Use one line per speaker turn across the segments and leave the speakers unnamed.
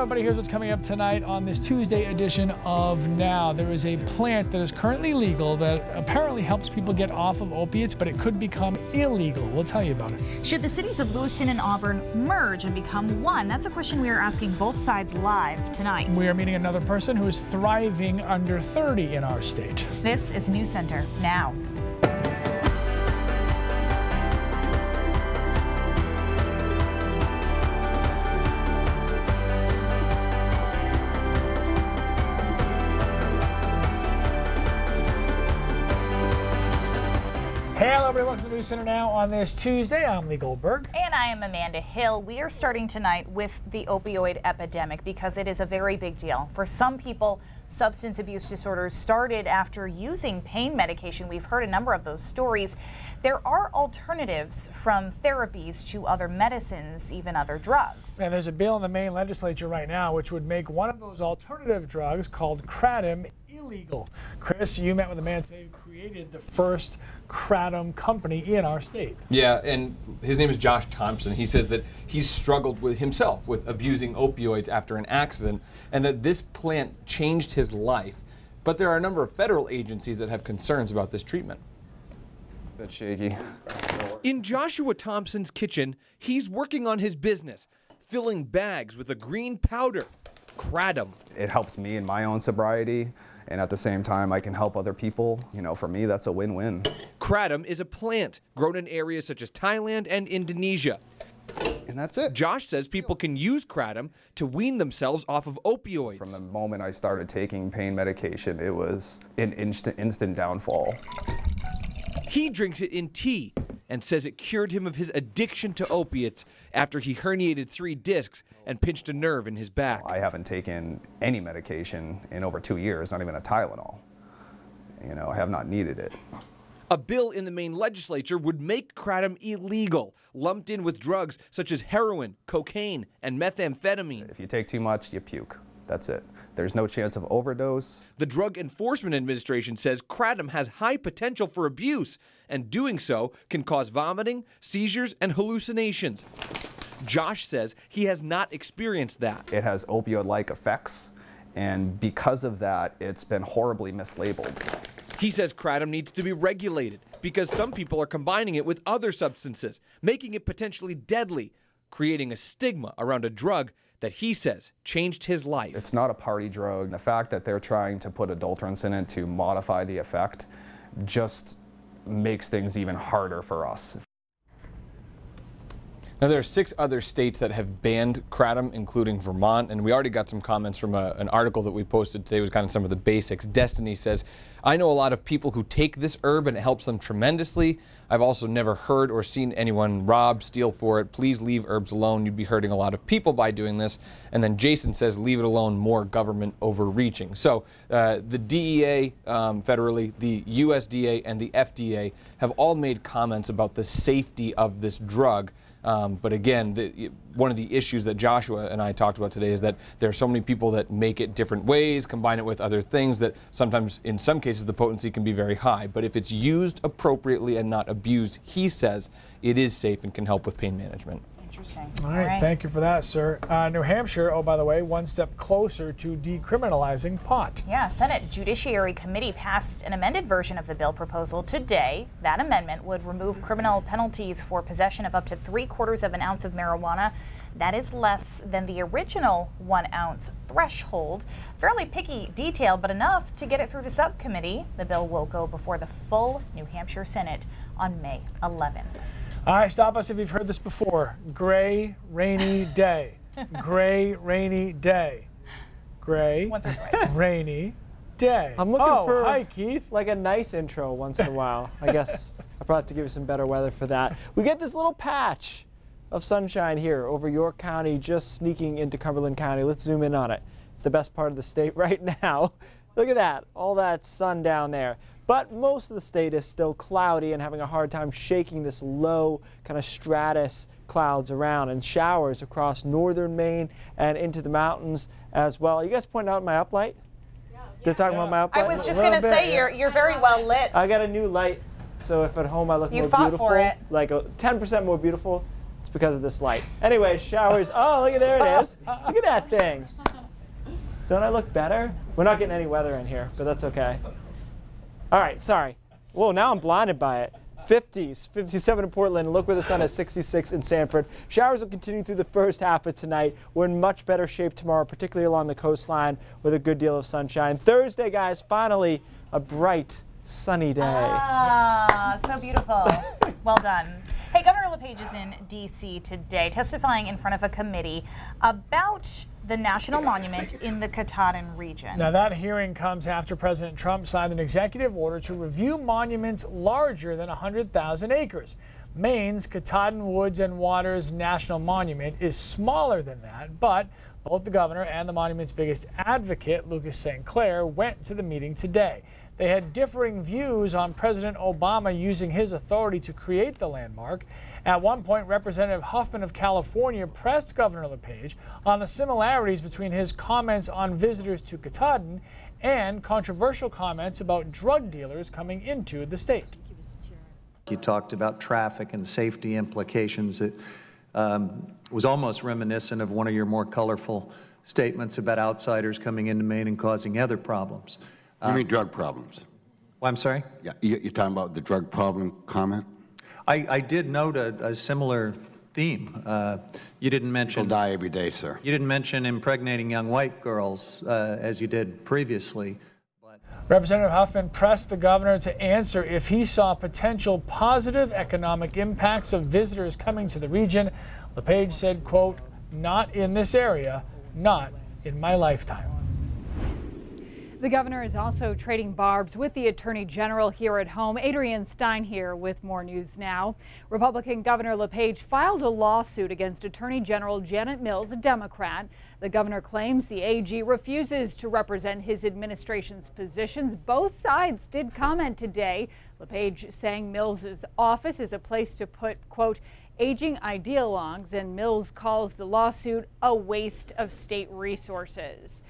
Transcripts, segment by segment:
everybody, here's what's coming up tonight on this Tuesday edition of Now. There is a plant that is currently legal that apparently helps people get off of opiates, but it could become illegal. We'll tell you about it.
Should the cities of Lewiston and Auburn merge and become one? That's a question we are asking both sides live tonight.
We are meeting another person who is thriving under 30 in our state.
This is News Center Now.
Hello, everybody. Welcome to the News Center Now on this Tuesday. I'm Lee Goldberg.
And I am Amanda Hill. We are starting tonight with the opioid epidemic because it is a very big deal. For some people, substance abuse disorders started after using pain medication. We've heard a number of those stories. There are alternatives from therapies to other medicines, even other drugs.
And there's a bill in the Maine legislature right now which would make one of those alternative drugs called kratom illegal. Chris, you met with a man today who created the first kratom company in our state.
Yeah, and his name is Josh Thompson. He says that he's struggled with himself with abusing opioids after an accident, and that this plant changed his life. But there are a number of federal agencies that have concerns about this treatment.
Bit shaky.
In Joshua Thompson's kitchen, he's working on his business, filling bags with a green powder, kratom.
It helps me in my own sobriety, and at the same time I can help other people. You know, for me that's a win-win.
Kratom is a plant grown in areas such as Thailand and Indonesia.
And that's it.
Josh says people can use kratom to wean themselves off of opioids.
From the moment I started taking pain medication, it was an instant downfall.
He drinks it in tea and says it cured him of his addiction to opiates after he herniated 3 discs and pinched a nerve in his back.
I haven't taken any medication in over 2 years, not even a Tylenol. You know, I have not needed it.
A bill in the Maine legislature would make kratom illegal, lumped in with drugs such as heroin, cocaine, and methamphetamine.
If you take too much, you puke. That's it. There's no chance of overdose.
The Drug Enforcement Administration says kratom has high potential for abuse, and doing so can cause vomiting, seizures, and hallucinations. Josh says he has not experienced that.
It has opioid-like effects, and because of that, it's been horribly mislabeled.
He says kratom needs to be regulated because some people are combining it with other substances, making it potentially deadly, creating a stigma around a drug that he says changed his life.
It's not a party drug. The fact that they're trying to put adulterants in it to modify the effect just makes things even harder for us.
Now, there are 6 other states that have banned kratom, including Vermont, and we already got some comments from an article that we posted today. It was kind of some of the basics. Destiny says, I know a lot of people who take this herb and it helps them tremendously. I've also never heard or seen anyone rob, steal for it. Please leave herbs alone. You'd be hurting a lot of people by doing this. And then Jason says, leave it alone, more government overreaching. So the DEA federally, the USDA, and the FDA have all made comments about the safety of this drug. But again, one of the issues that Joshua and I talked about today is that there are so many people that make it different ways, combine it with other things that sometimes, in some cases, the potency can be very high. But if it's used appropriately and not abused, he says it is safe and can help with pain management.
Interesting.
All right, thank you for that, sir. New Hampshire, oh, by the way, one step closer to decriminalizing pot.
Yeah, Senate Judiciary Committee passed an amended version of the bill proposal today. That amendment would remove criminal penalties for possession of up to 3/4 of an ounce of marijuana. That is less than the original 1 ounce threshold. Fairly picky detail, but enough to get it through the subcommittee. The bill will go before the full New Hampshire Senate on May 11th.
All right, stop us if you've heard this before. Gray, rainy day. Gray, rainy day. Gray,
Once or twice.
rainy day.
I'm looking for
hi, Keith.
like a nice intro once in a while. I guess I probably have to give you some better weather for that. We get this little patch of sunshine here over York County, just sneaking into Cumberland County. Let's zoom in on it. It's the best part of the state right now. Look at that, all that sun down there. But most of the state is still cloudy and having a hard time shaking this low kind of stratus clouds around, and showers across northern Maine and into the mountains as well. You guys pointing out my uplight? Yeah. They're talking about my uplight?
I was just going to say, you're very well lit.
I got a new light, so if at home I look more
fought
beautiful,
for it.
like 10% more beautiful, It's because of this light. Anyway, showers. Oh, look at there it is. Look at that thing. Don't I look better? We're not getting any weather in here, but that's okay. All right, sorry. Whoa, now I'm blinded by it. 50s, 57 in Portland. Look where the sun is, 66 in Sanford. Showers will continue through the first half of tonight. We're in much better shape tomorrow, particularly along the coastline with a good deal of sunshine. Thursday, guys, finally a bright, sunny day.
Ah, so beautiful. Well done. Hey, Governor LePage is in D.C. today testifying in front of a committee about the national monument in the Katahdin region.
Now that hearing comes after President Trump signed an executive order to review monuments larger than 100,000 acres. Maine's Katahdin Woods and Waters National Monument is smaller than that, but both the governor and the monument's biggest advocate, Lucas St. Clair, went to the meeting today. They had differing views on President Obama using his authority to create the landmark. At one point, Representative Huffman of California pressed Governor LePage on the similarities between his comments on visitors to Katahdin and controversial comments about drug dealers coming into the state.
You talked about traffic and safety implications. It was almost reminiscent of one of your more colorful statements about outsiders coming into Maine and causing other problems.
You mean drug problems?
Well, I'm sorry?
Yeah, you're talking about the drug problem comment?
I did note a similar theme. You didn't mention...
People die every day, sir.
You didn't mention impregnating young white girls as you did previously.
Representative Huffman pressed the governor to answer if he saw potential positive economic impacts of visitors coming to the region. LePage said, quote, "Not in this area, not in my lifetime."
The governor is also trading barbs with the attorney general here at home. Adrienne Stein here with more news now. Republican Governor LePage filed a lawsuit against Attorney General Janet Mills, a Democrat. The governor claims the AG refuses to represent his administration's positions. Both sides did comment today. LePage saying Mills's office is a place to put, quote, aging ideologues, and Mills calls the lawsuit a waste of state resources.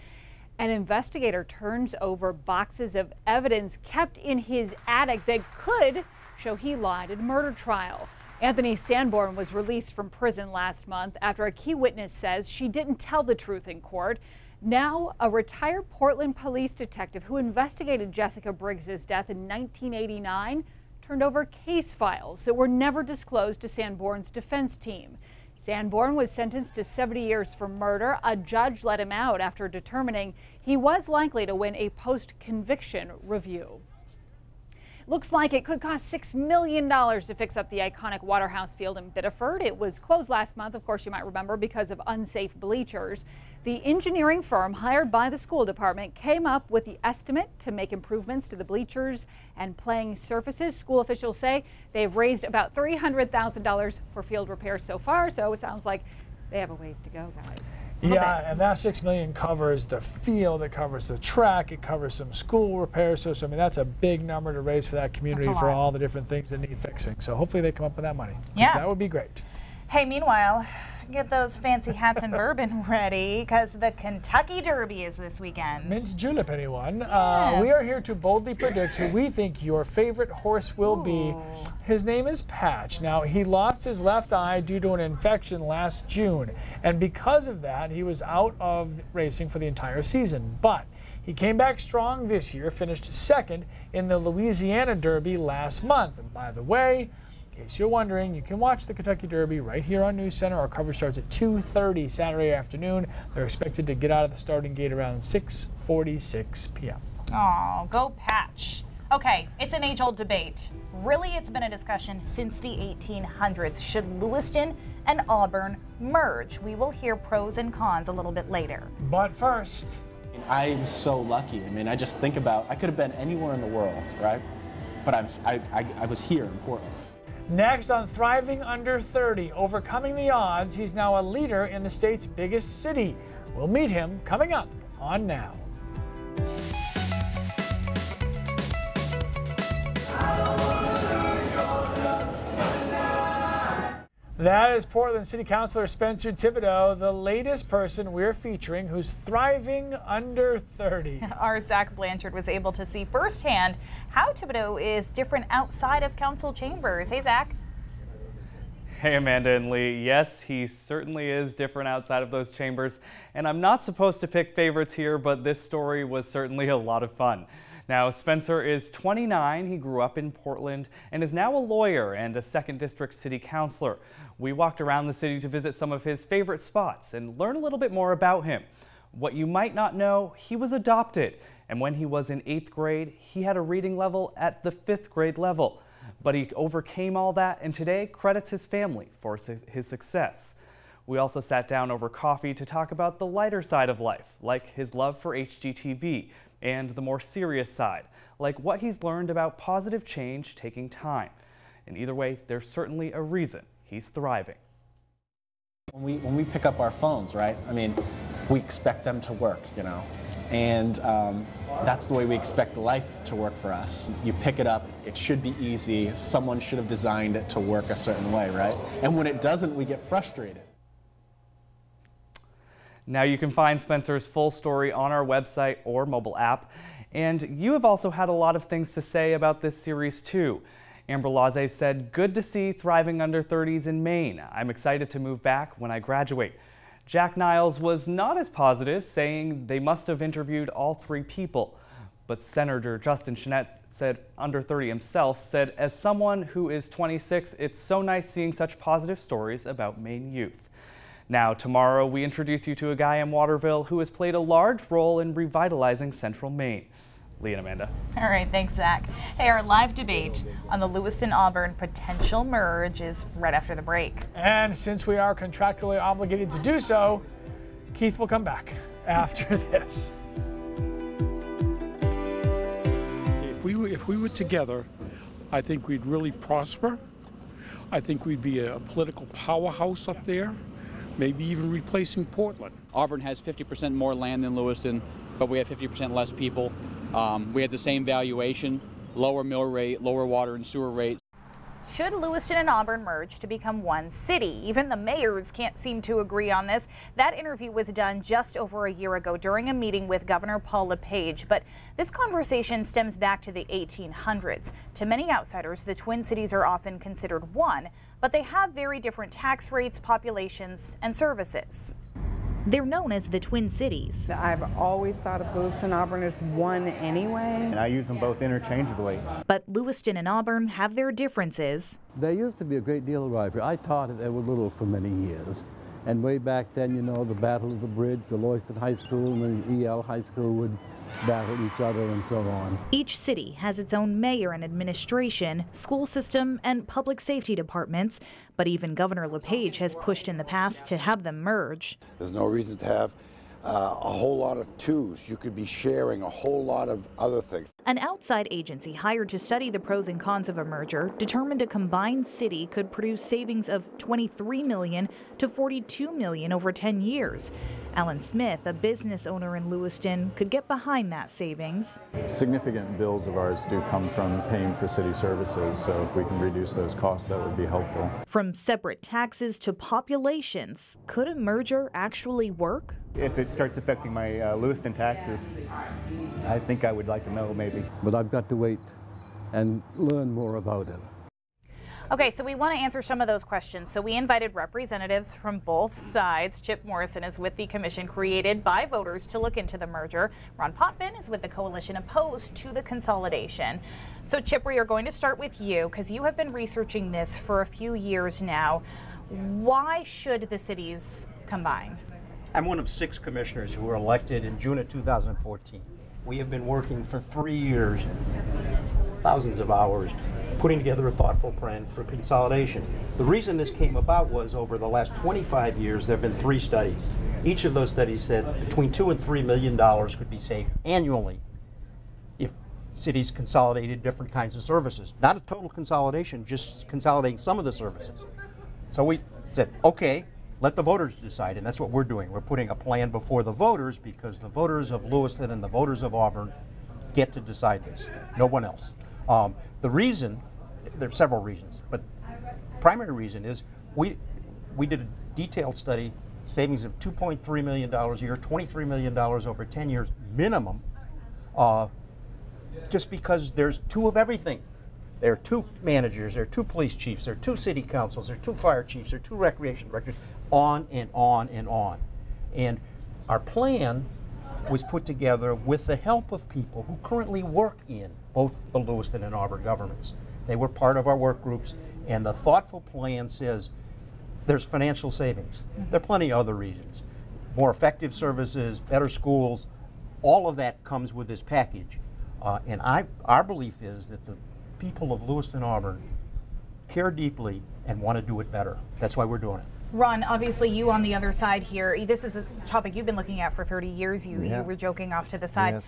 An investigator turns over boxes of evidence kept in his attic that could show he lied at a murder trial. Anthony Sanborn was released from prison last month after a key witness says she didn't tell the truth in court. Now, a retired Portland police detective who investigated Jessica Briggs's death in 1989 turned over case files that were never disclosed to Sanborn's defense team. Sanborn was sentenced to 70 years for murder. A judge let him out after determining he was likely to win a post-conviction review. Looks like it could cost $6 million to fix up the iconic Waterhouse Field in Biddeford. It was closed last month, of course you might remember, because of unsafe bleachers. The engineering firm hired by the school department came up with the estimate to make improvements to the bleachers and playing surfaces. School officials say they've raised about $300,000 for field repairs so far, so it sounds like they have a ways to go, guys.
Yeah, and that $6 million covers the field, it covers the track, it covers some school repairs. So I mean, that's a big number to raise for that community for all the different things that need fixing. So hopefully they come up with that money. Yeah, that would be great.
Hey, meanwhile, get those fancy hats and bourbon ready because the Kentucky Derby is this weekend.
Mint julep, anyone?
Yes.
We are here to boldly predict who we think your favorite horse will be. His name is Patch. Now, he lost his left eye due to an infection last June, and because of that, he was out of racing for the entire season. But he came back strong this year, finished second in the Louisiana Derby last month. And by the way, in case you're wondering, you can watch the Kentucky Derby right here on News Center. Our coverage starts at 2:30 Saturday afternoon. They're expected to get out of the starting gate around 6:46 p.m.
Oh, go Patch. Okay, it's an age-old debate. Really, it's been a discussion since the 1800s. Should Lewiston and Auburn merge? We will hear pros and cons a little bit later.
But first,
I'm so lucky. I mean, I just think about, I could have been anywhere in the world, right? But I was here in Portland.
Next on Thriving Under 30, overcoming the odds, he's now a leader in the state's biggest city. We'll meet him coming up on Now. That is Portland City Councilor Spencer Thibodeau, the latest person we're featuring who's thriving under 30.
Our Zach Blanchard was able to see firsthand how Thibodeau is different outside of council chambers. Hey, Zach.
Hey, Amanda and Lee. Yes, he certainly is different outside of those chambers. And I'm not supposed to pick favorites here, but this story was certainly a lot of fun. Now, Spencer is 29. He grew up in Portland and is now a lawyer and a 2nd District City Councilor. We walked around the city to visit some of his favorite spots and learn a little bit more about him. What you might not know, he was adopted. And when he was in 8th grade, he had a reading level at the 5th grade level. But he overcame all that and today credits his family for his success. We also sat down over coffee to talk about the lighter side of life, like his love for HGTV, and the more serious side, like what he's learned about positive change taking time. And either way, there's certainly a reason he's thriving.
When we pick up our phones, right? I mean, we expect them to work, you know, and that's the way we expect life to work for us. You pick it up, it should be easy, someone should have designed it to work a certain way, right? And when it doesn't, we get frustrated.
Now you can find Spencer's full story on our website or mobile app. And you have also had a lot of things to say about this series too. Amber Laze said, "Good to see thriving under 30s in Maine. I'm excited to move back when I graduate." Jack Niles was not as positive, saying they must have interviewed all 3 people. But Senator Justin Chenette said, under 30 himself, said, "As someone who is 26, it's so nice seeing such positive stories about Maine youth." Now, tomorrow, we introduce you to a guy in Waterville who has played a large role in revitalizing central Maine. Lee and Amanda.
All right, thanks, Zach. Hey, our live debate on the Lewiston Auburn potential merge is right after the break.
And since we are contractually obligated to do so, Keith will come back after this.
If we were together, I think we'd really prosper. I think we'd be a political powerhouse up there, maybe even replacing Portland.
Auburn has 50% more land than Lewiston, but we have 50% less people. We have the same valuation, lower mill rate, lower water and sewer rate.
Should Lewiston and Auburn merge to become one city? Even the mayors can't seem to agree on this. That interview was done just over a year ago during a meeting with Governor LePage. But this conversation stems back to the 1800s. To many outsiders, the Twin Cities are often considered one, but they have very different tax rates, populations, and services. They're known as the Twin Cities.
I've always thought of Lewiston and Auburn as one anyway.
And I use them both interchangeably.
But Lewiston and Auburn have their differences.
There used to be a great deal of rivalry. I taught at Edward Little for many years. And way back then, you know, the Battle of the Bridge, the Lewiston High School and the EL High School would battle each other and so on.
Each city has its own mayor and administration, school system, and public safety departments. But even Governor LePage has pushed in the past to have them merge.
There's no reason to have a whole lot of twos. You could be sharing a whole lot of other things.
An outside agency hired to study the pros and cons of a merger determined a combined city could produce savings of $23 million to $42 million over 10 years. Alan Smith, a business owner in Lewiston, could get behind that savings.
Significant bills of ours do come from paying for city services, so if we can reduce those costs, that would be helpful.
From separate taxes to populations, could a merger actually work?
If it starts affecting my Lewiston taxes, I think I would like to know maybe.
But I've got to wait and learn more about it.
Okay, so we want to answer some of those questions. So we invited representatives from both sides. Chip Morrison is with the commission created by voters to look into the merger. Ron Potvin is with the coalition opposed to the consolidation. So Chip, we are going to start with you because you have been researching this for a few years now. Why should the cities combine?
I'm one of 6 commissioners who were elected in June of 2014. We have been working for 3 years, thousands of hours, putting together a thoughtful plan for consolidation. The reason this came about was over the last 25 years, there have been 3 studies. Each of those studies said between $2 and $3 million could be saved annually if cities consolidated different kinds of services. Not a total consolidation, just consolidating some of the services. So we said, okay, let the voters decide, and that's what we're doing. We're putting a plan before the voters because the voters of Lewiston and the voters of Auburn get to decide this, no one else. The reason, there are several reasons, but primary reason is we did a detailed study, savings of $2.3 million a year, $23 million over 10 years minimum, just because there's 2 of everything. There are 2 managers, there are 2 police chiefs, there are 2 city councils, there are 2 fire chiefs, there are 2 recreation directors, on and on and on. And our plan was put together with the help of people who currently work in both the Lewiston and Auburn governments. They were part of our work groups, and the thoughtful plan says there's financial savings. There are plenty of other reasons. More effective services, better schools, all of that comes with this package. And our belief is that the people of Lewiston Auburn care deeply and want to do it better. That's why we're doing it.
Ron, obviously you on the other side here, this is a topic you've been looking at for 30 years. You were joking off to the side.
Yes.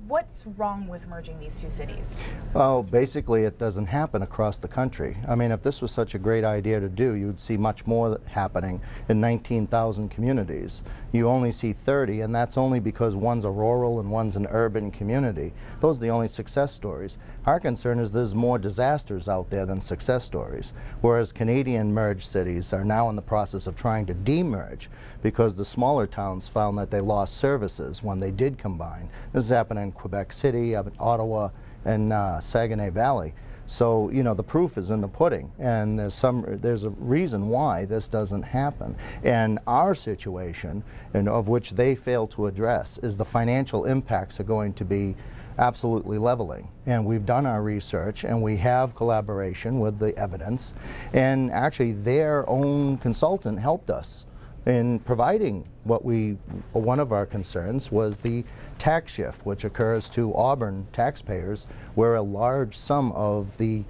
What's wrong with merging these 2 cities?
Well, basically it doesn't happen across the country. I mean, if this was such a great idea to do, you'd see much more happening in 19,000 communities. You only see 30, and that's only because one's a rural and one's an urban community. Those are the only success stories. Our concern is there's more disasters out there than success stories, whereas Canadian merged cities are now in the process of trying to demerge because the smaller towns found that they lost services when they did combine. This has happened in Quebec City, up in Ottawa, and Saguenay Valley. So, you know, the proof is in the pudding, and there's a reason why this doesn't happen. And our situation, and of which they fail to address, is the financial impacts are going to be absolutely leveling. And we've done our research, and we have collaboration with the evidence, and actually their own consultant helped us in providing one of our concerns was the tax shift, which occurs to Auburn taxpayers, where a large sum of the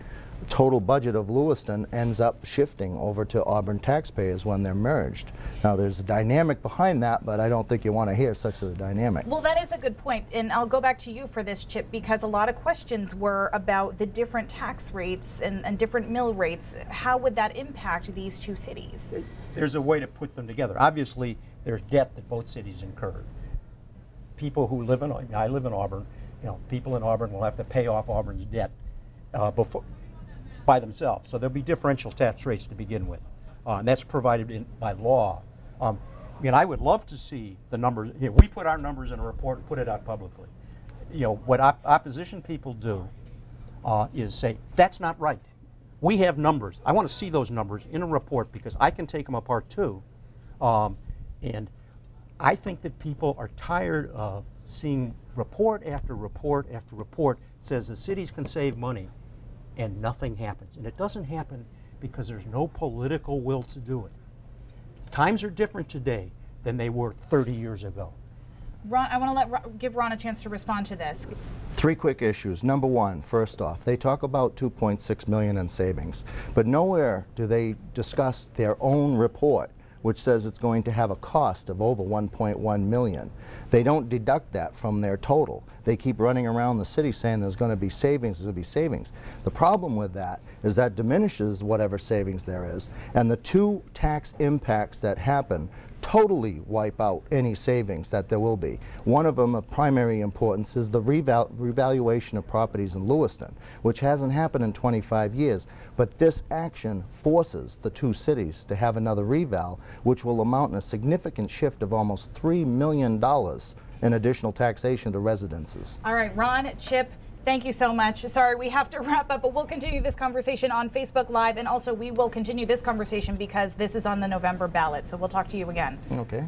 total budget of Lewiston ends up shifting over to Auburn taxpayers when they're merged. Now there's a dynamic behind that, but I don't think you want to hear such a dynamic.
Well, that is a good point, and I'll go back to you for this, Chip, because a lot of questions were about the different tax rates and different mill rates. How would that impact these 2 cities?
There's a way to put them together. Obviously, there's debt that both cities incurred. People who live in, I live in Auburn, you know, people in Auburn will have to pay off Auburn's debt by themselves. So there'll be differential tax rates to begin with. And that's provided by law. I mean, I would love to see the numbers. You know, we put our numbers in a report and put it out publicly. You know, what opposition people do is say, that's not right. We have numbers. I want to see those numbers in a report because I can take them apart too. And I think that people are tired of seeing report after report after report says the cities can save money and nothing happens. And it doesn't happen because there's no political will to do it. Times are different today than they were 30 years ago.
Ron, I want to give Ron a chance to respond to this.
3 quick issues. Number one, first off, they talk about $2.6 million in savings, but nowhere do they discuss their own report, which says it's going to have a cost of over $1.1 million. They don't deduct that from their total. They keep running around the city saying there's going to be savings, there's going to be savings. The problem with that is that diminishes whatever savings there is, and the 2 tax impacts that happen totally wipe out any savings that there will be. One of them of primary importance is the revaluation of properties in Lewiston, which hasn't happened in 25 years. But this action forces the 2 cities to have another reval, which will amount in a significant shift of almost $3 million in additional taxation to residences.
All right, Ron, Chip, thank you so much. Sorry, we have to wrap up, but we'll continue this conversation on Facebook Live, and also we will continue this conversation because this is on the November ballot, so we'll talk to you again.
Okay.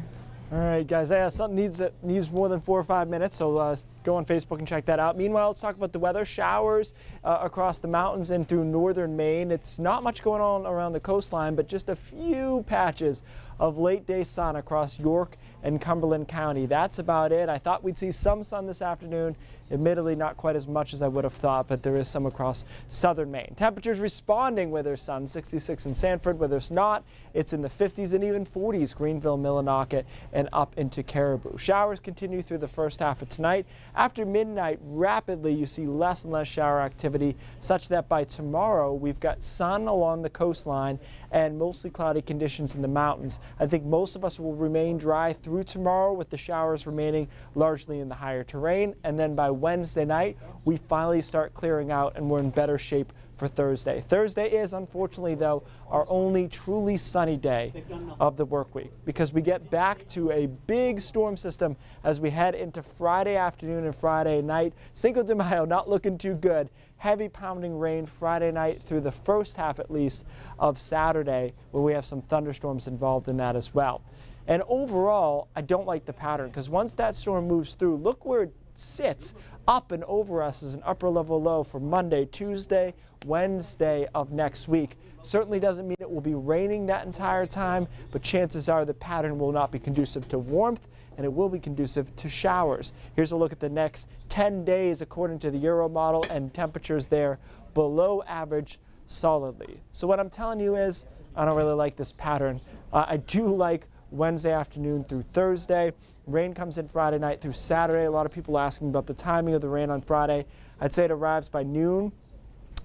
All right, guys, something needs more than 4 or 5 minutes, so go on Facebook and check that out. Meanwhile, let's talk about the weather. Showers across the mountains and through northern Maine. It's not much going on around the coastline, but just a few patches of late-day sun across York and Cumberland County. That's about it. I thought we'd see some sun this afternoon. Admittedly, not quite as much as I would have thought, but there is some across southern Maine. Temperatures responding where there's sun, 66 in Sanford. Where there's not, it's in the 50s and even 40s, Greenville, Millinocket, and up into Caribou. Showers continue through the first half of tonight. After midnight, rapidly you see less and less shower activity, such that by tomorrow we've got sun along the coastline and mostly cloudy conditions in the mountains. I think most of us will remain dry through through tomorrow with the showers remaining largely in the higher terrain. And then by Wednesday night, we finally start clearing out and we're in better shape for Thursday. Thursday is, unfortunately, though, our only truly sunny day of the work week because we get back to a big storm system as we head into Friday afternoon and Friday night. Cinco de Mayo not looking too good. Heavy pounding rain Friday night through the first half, at least, of Saturday, where we have some thunderstorms involved in that as well. And overall, I don't like the pattern because once that storm moves through, look where it sits up and over us as an upper level low for Monday, Tuesday, Wednesday of next week. Certainly doesn't mean it will be raining that entire time, but chances are the pattern will not be conducive to warmth and it will be conducive to showers. Here's a look at the next 10 days according to the Euro model, and temperatures there below average solidly. So what I'm telling you is I don't really like this pattern. I do like Wednesday afternoon through Thursday. Rain comes in Friday night through Saturday. A lot of people asking about the timing of the rain on Friday. I'd say it arrives by noon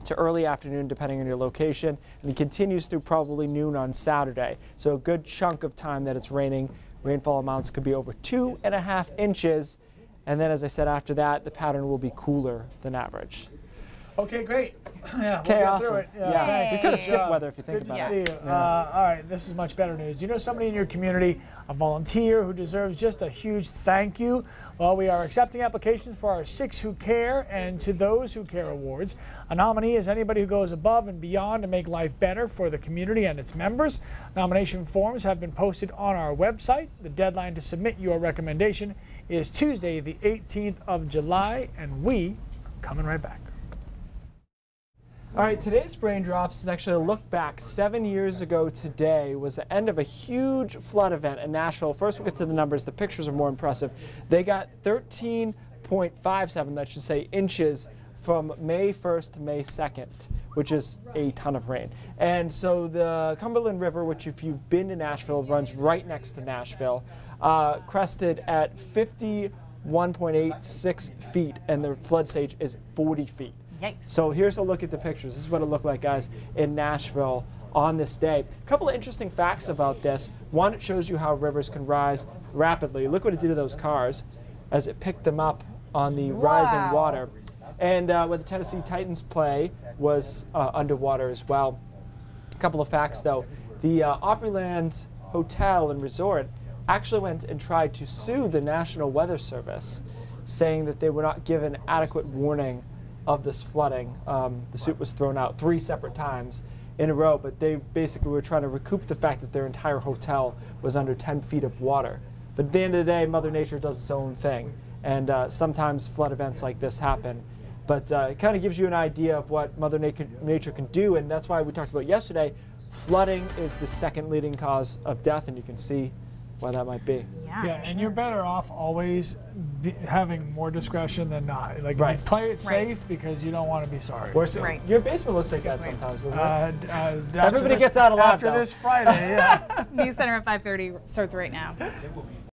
to early afternoon depending on your location, and it continues through probably noon on Saturday. So a good chunk of time that it's raining. Rainfall amounts could be over 2.5 inches, and then as I said, after that the pattern will be cooler than average.
Okay, great. Yeah,
okay,
we'll
awesome.
Through it.
Yeah,
thanks.
you could have skipped weather if you think
Good
about
to
it.
see you. All right, this is much better news. Do you know somebody in your community, a volunteer who deserves just a huge thank you? Well, we are accepting applications for our 6 Who Care and To Those Who Care awards. A nominee is anybody who goes above and beyond to make life better for the community and its members. Nomination forms have been posted on our website. The deadline to submit your recommendation is Tuesday, the 18th of July, and we are coming right back.
All right, today's Brain Drops is actually a look back. 7 years ago today was the end of a huge flood event in Nashville. First, we'll get to the numbers. The pictures are more impressive. They got 13.57, that should say, inches from May 1st to May 2nd, which is a ton of rain. And so the Cumberland River, which if you've been to Nashville, runs right next to Nashville, crested at 51.86 feet, and the flood stage is 40 feet.
Yikes.
So here's a look at the pictures. This is what it looked like, guys, in Nashville on this day. A couple of interesting facts about this. One, it shows you how rivers can rise rapidly. Look what it did to those cars as it picked them up on the rising water. And where the Tennessee Titans play was underwater as well. A couple of facts, though. The Opryland Hotel and Resort actually went and tried to sue the National Weather Service, saying that they were not given adequate warning of this flooding. The suit was thrown out 3 separate times in a row, but they basically were trying to recoup the fact that their entire hotel was under 10 feet of water. But at the end of the day, Mother Nature does its own thing, and sometimes flood events like this happen. But it kind of gives you an idea of what Mother Nature can do, and that's why we talked about yesterday, flooding is the second leading cause of death, and you can see why that might be.
Yeah, and you're better off always having more discretion than not. Like,
Right.
you play it safe because you don't want to be sorry.
Your basement looks like that sometimes, doesn't it?
Everybody
gets out a lot,
after
though.
this Friday. Yeah.
News Center at 5:30 starts right now.